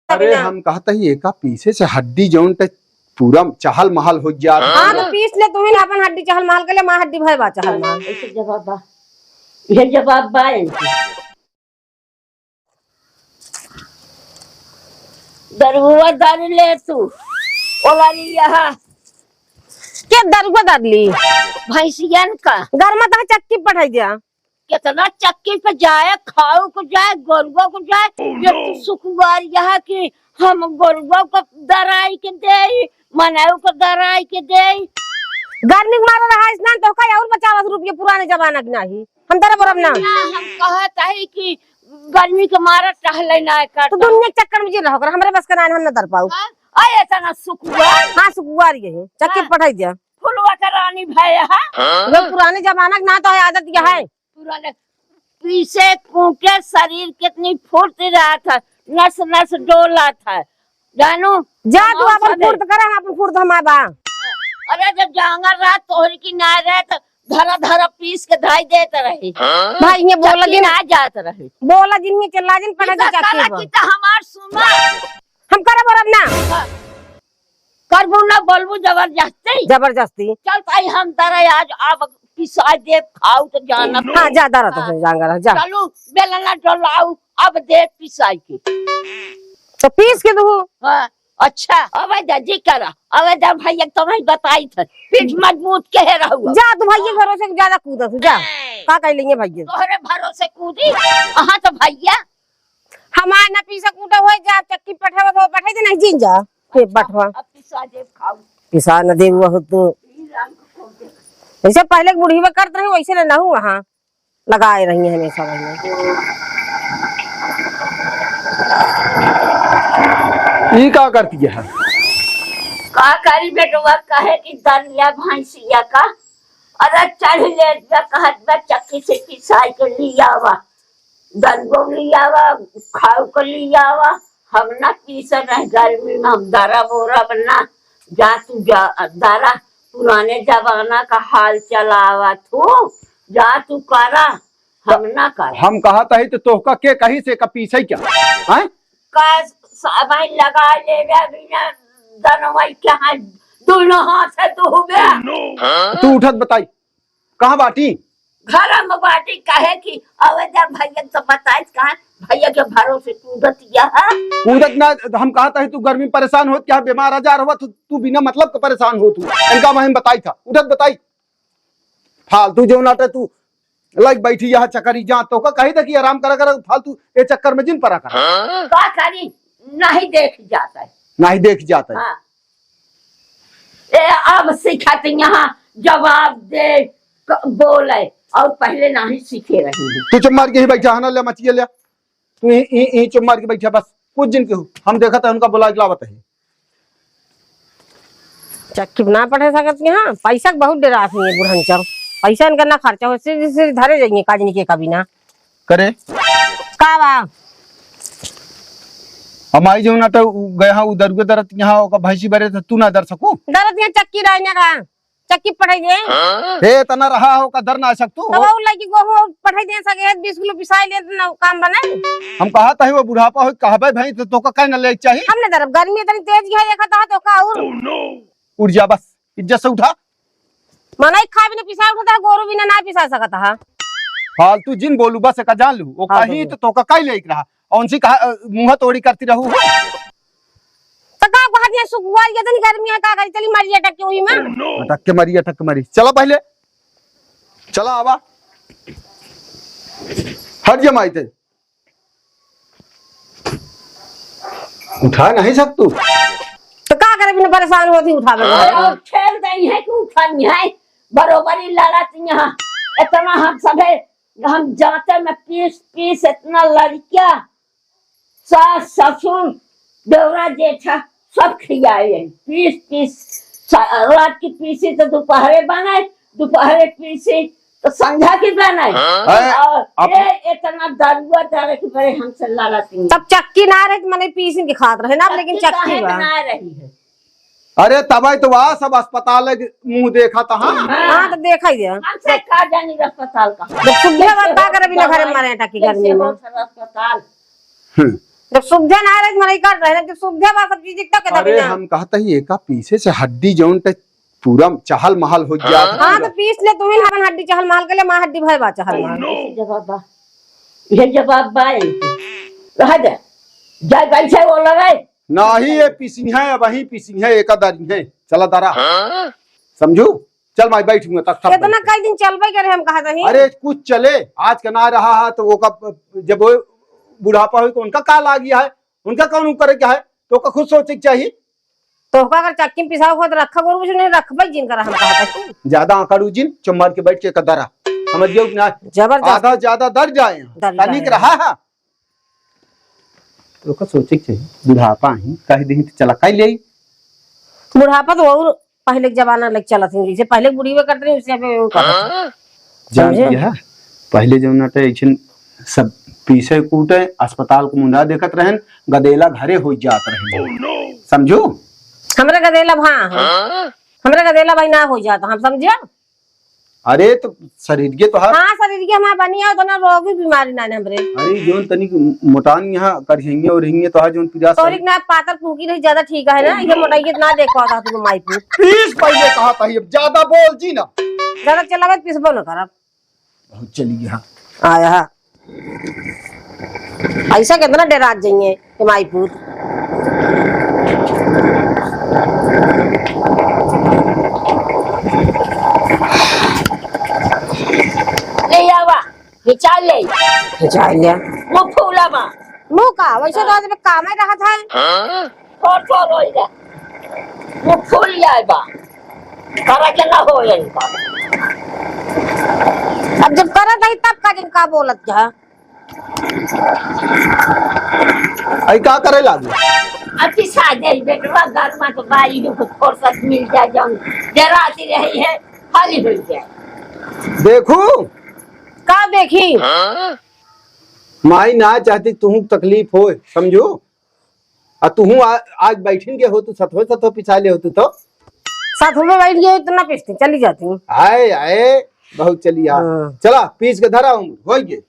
अरे हम कहते ही एका पीछे से हड्डी जौन ते पूरा चहल महल हो जा। हाँ तो पीस ले तू ही ना अपन हड्डी चहल महल के ले मां हड्डी भय बा चहल महल। ऐसे जवाब बा, ये जवाब बा दरुआ दारू ले तू ओलारी यहाँ के दरुआ दादली भैंसियन का घर में तो चक्की पठाई दिया। कितना चक्की पे जाए, खाओ को जाए, गोरुआ को जाए। ये तू सुखवार यहाँ की हम गोरुआ को दराई के दे, मनाऊ को दराई के दे। गर्मी में मारा रहा स्नान तो का और 50 रुपये पुराने जमाना की नहीं हम तेरे बरब ना। हम कहत है कि गर्मी के मारा टहले ना कर तो दुनिया के चक्कर में जी रहो कर हमरे बस का हम न दर पाऊ। आए तना सुखवार। हां सुकुवार ये चक्की पठाई दिया। फुलवा का रानी भैया वो पुराने जमाना की ना तो है आदत यह है। पुराने पीछे कूटे शरीर कितनी फुर्ती रहा था, नस नस डोला था, जानू जा तू अपन फुर्त कर हम अपन फुर्त हम आबा। अरे जब जांगर रहा तोहरी की ना रहे तो धरा धरा पीस के धाई देते रहे भाई ये बोला दिन आ जाते रहे। बोला दिन में चला दिन पड़ा चक्की पर कितना हमार सुना हम करे बरब ना करबू ना बोलबू जबरदस्ती जबरदस्ती। चल भाई हम तरह आज अब पिसा दे खाऊ तो जाना। हां जा दरा तो जांगर जा चलो बेलना डलाऊ अब दे पिसाई के तो पीस के दू। हाँ अच्छा अब जी करा अब भैया तुम्हें बताई था पीठ मजबूत के रहूगा। जा तू भैया भरोसे ज्यादा कूदा तू जा का कह लेंगे भैया तोहरे भरोसे कूदी हाँ तो भैया हमार ना पीसा कूटा हो जा चक्की पठावा तो पठाई दे नहीं जिन जा के पठवा अब पिसा दे खाऊ पिसा न दे वो तो जैसे पहले बुढ़ी में करते रहे वैसे ना हूँ वहाँ लगाए रही है हमेशा ये क्या करती है? का करी बेटवा कहे कि दरिया भैंसिया का अरे चढ़ ले कहत बा चक्की से पिसाई के लियावा दरगो लियावा खाऊ को लियावा हम ना पीस रहे गर्मी में हम दरा बोरा बना जा तू जा दरा पुराने जमाना का हाल चलावा तू जा तू करा हम ना कर। हम कहा था तो तोहका के कहीं से का पीछे क्या हैं का समय लगा ले बिना दनवाई के हाथ दोनों हाथ से तो हो गया। तू उठत बताई कहाँ बाटी घर में बाटी कहे कि अवैधा भैया तो बताइस कहा भैया के भरोसे कूदत है कूदत ना। हम कहा था तू गर्मी परेशान होत क्या बीमार आजार हुआ तू बिना मतलब का परेशान हो तू इनका मैं बताई था उठत बताई फालतू जो नाटे तू लाइक बैठी यहाँ चक्करी जा तो का कही था कि आराम करा कर फालतू ये चक्कर में जिन परा कर का करी नहीं देख जाता है नहीं देख जाता है। हाँ। अब सिखाते यहाँ जवाब दे बोले और पहले नहीं सीखे रही तू चुप मार के ही बैठा है ना ले मचिए ले तू ही चुप मार के बैठा बस कुछ दिन के हो हम देखा था उनका बुला गिलावत है चक्की ना पढ़े सकत यहाँ पैसा बहुत डरा है बुढ़न चल पैसा इनका ना खर्चा हो सिर धरे जाएंगे काजनी के कभी ना करे का बा हमारी जो ना तो गया उधर के दरत यहाँ का भैंसी बरे तू ना दर सकू दरत यहाँ चक्की रहने का चक्की पढ़ाई दे हे तना रहा हो का दर ना सकतू तो वो लड़की को पढ़ाई दे सके 20 किलो पिसाई ले ना काम बने। हम कहा था वो बुढ़ापा हो कहबे भाई तो का न ले चाहिए हमने दरब गर्मी इतनी तेज है देखा था तो का और उठ जा बस इज्जत से उठा मनाई खा भी नहीं पिसा उठा गोरू भी ना पिसा सकता है फालतू जिन बोलू बस का जान लू वो कहीं तो का काई लेक रहा और उनसे कहा मुंह तोड़ी करती रहू तो का कहत है सुकुवार ये इतनी गर्मी है का करी चली मरी अटक के हुई में अटक के मरी चला पहले चला आवा हट जमाई थे उठा नहीं सकतू तो का करे बिना परेशान होती उठावे खेल दई है कि उठानी है बरोबरी लड़त यहाँ इतना हम सबे हम जाते में पीस पीस इतना लड़किया सास ससुर देवरा जेठा सब खियाए पीस पीस रात की पीसी तो दोपहरे बनाए दोपहरे पीसी तो संध्या की बनाए और ये इतना दरुआ डाले कि बड़े हमसे लड़ती तब चक्की ना रहे मैंने पीस के खात रहे ना लेकिन चक्की बना रही है। अरे तबाई तो वहाँ सब अस्पताल मुंह देखा था हाँ तो देखा ही दिया हमसे का जानी अस्पताल का सुबह बात का करे बिना घर में मारे टकी गर्मी में अस्पताल जब सुविधा ना रही मन कर रहे जब सुविधा बा सब चीज तक के अरे हम कहता ही एका पीछे से हड्डी जौन ते पूरा चहल महल हो गया। हां तो पीस ले तू ही अपन हड्डी चहल माल के ले मां हड्डी भाई बा चहल माल जवाब बा ये जवाब बा रह दे जाय बैठे वो लगे नहीं ये पीसी है वही पीसी है एक दारी है चला दारा समझू चल मैं बैठूंगा तब तक इतना कई दिन चलबे करे हम कहा नहीं। अरे कुछ चले आज का ना रहा है तो वो का जब वो बुढ़ापा हो तो उनका का ला गया है उनका कौन करे क्या है तो का खुद सोचे के चाहिए तो का अगर चक्की में पिसाओ खुद रखा गोरु कुछ नहीं रखबे जिन कर हम कहा ज्यादा आकड़ू जिन चुम्बर के बैठ के कदरा समझ गयो ना जबरदस्त आधा ज्यादा दर जाए तनिक रहा है तो का सोचे के चाहिए बुढ़ापा ही कह दी चला कह ले बुढ़ापा तो और पहले के जमाना लग चला थी जैसे पहले बुढ़ी में करते उसे पे जान दिया पहले जो नटे ऐसन सब पीछे कूटे अस्पताल को मुंडा देखत रहन गदेला घरे हो जात रहे समझो हमरा गदेला हमरा गदेला भाई ना हो जाता हम समझे। अरे तो शरीर के तो हाँ शरीर के हमारे बनिया तो ना रोगी बीमारी ना हमरे अरे जोन तनिक मोटान यहाँ करेंगे और रहेंगे तो जोन पिरास तोरिक ना पातर फूकी रही ज्यादा ठीक है ना ये मोटाई ना देख पाता तू माई पू पीस पहले कहा था ये ज्यादा बोल जी ना ज्यादा चलावे पिसबो ना करब बहुत चली गया आया ऐसा कितना डरा जाइए कि माई पूत ले आवा हिचा ले लिया वो फूला बा मुंह का वैसे तो आज में काम ही रहा था थोड़ हो जा वो फूल जाए बा करा के ना हो इनका अब जब करत है तब का जिनका बोलत जा आई का करे लागू अति सादे बेटवा घर में तो बाई को फुर्सत मिल जाए जब डराती रही है खाली हो जाए देखू का देखी माई ना चाहती तुम तकलीफ हो समझो और तुम आज बैठेंगे हो तो सतो पिछा ले होती तो साथ में बैठ गई इतना पिसती चली जाती आए आए बहुत चली आ चला पीस के धरा हो गए